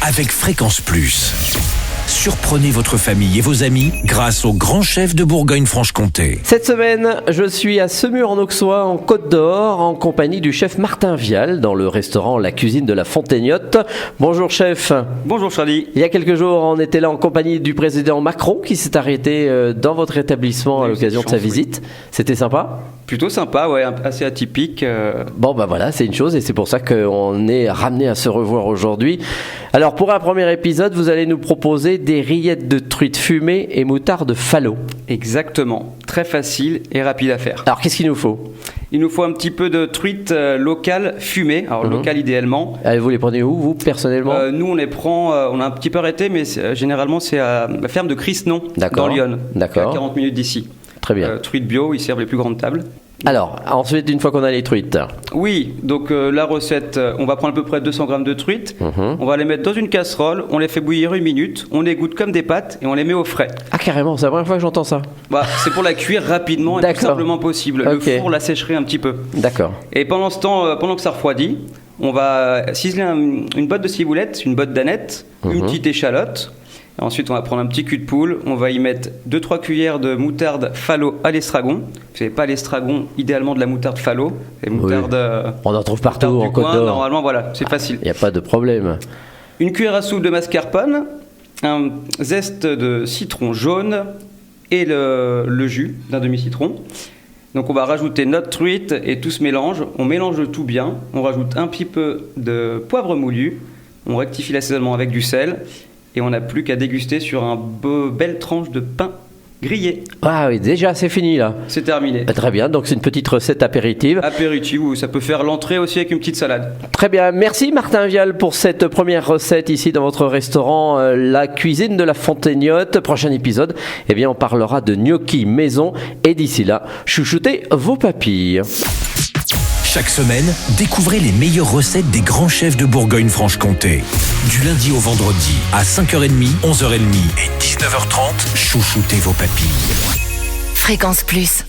avec Fréquence Plus. Surprenez votre famille et vos amis grâce au grand chef de Bourgogne-Franche-Comté. Cette semaine, je suis à Semur-en-Auxois, en Côte d'Or, en compagnie du chef Martin Vial, dans le restaurant La Cuisine de la Fontaignotte. Bonjour chef. Bonjour Charlie. Il y a quelques jours, on était là en compagnie du président Macron qui s'est arrêté dans votre établissement à l'occasion de sa visite. C'était sympa ? Plutôt sympa, ouais, assez atypique. Bon, bah voilà, c'est une chose et c'est pour ça qu'on est ramené à se revoir aujourd'hui. Alors, pour un premier épisode, vous allez nous proposer des rillettes de truite fumée et moutarde falot. Exactement, très facile et rapide à faire. Alors, qu'est-ce qu'il nous faut ? Il nous faut un petit peu de truite locale fumée, alors locale idéalement. Allez, vous les prenez où, vous, personnellement ? Nous, on les prend, on a un petit peu arrêté, mais généralement, c'est à la ferme de Crisnon, dans Lyon, à 40 minutes d'ici. Très bien. Truite bio, ils servent les plus grandes tables. Alors, ensuite, une fois qu'on a les truites. Oui, donc la recette, on va prendre à peu près 200 grammes de truite, on va les mettre dans une casserole, on les fait bouillir 1 minute, on les égoutte comme des pâtes et on les met au frais. Ah carrément, c'est la première fois que j'entends ça. Bah, c'est pour la cuire rapidement et le plus simplement possible. Le four la sécherait un petit peu. D'accord. Et pendant ce temps, pendant que ça refroidit, on va ciseler une botte de ciboulette, une botte d'aneth, une petite échalote. Ensuite, on va prendre un petit cul de poule, on va y mettre 2-3 cuillères de moutarde falot à l'estragon. Vous savez pas l'estragon, idéalement de la moutarde falot. C'est moutarde. On en trouve partout en Côte d'Or. Normalement, voilà, c'est facile. Il n'y a pas de problème. Une cuillère à soupe de mascarpone, un zeste de citron jaune et le jus d'un demi-citron. Donc on va rajouter notre truite et tout se mélange. On mélange le tout bien. On rajoute un petit peu de poivre moulu. On rectifie l'assaisonnement avec du sel. Et on n'a plus qu'à déguster sur un belle tranche de pain grillé. Ah oui, déjà c'est fini là. C'est terminé. Très bien, donc c'est une petite recette apéritive. Apéritif, ou ça peut faire l'entrée aussi avec une petite salade. Très bien, merci Martin Vial pour cette première recette ici dans votre restaurant La Cuisine de la Fontaignotte. Prochain épisode, eh bien on parlera de gnocchi maison et d'ici là, chouchoutez vos papilles. Chaque semaine, découvrez les meilleures recettes des grands chefs de Bourgogne-Franche-Comté. Du lundi au vendredi, à 5h30, 11h30 et 19h30, chouchoutez vos papilles. Fréquence Plus.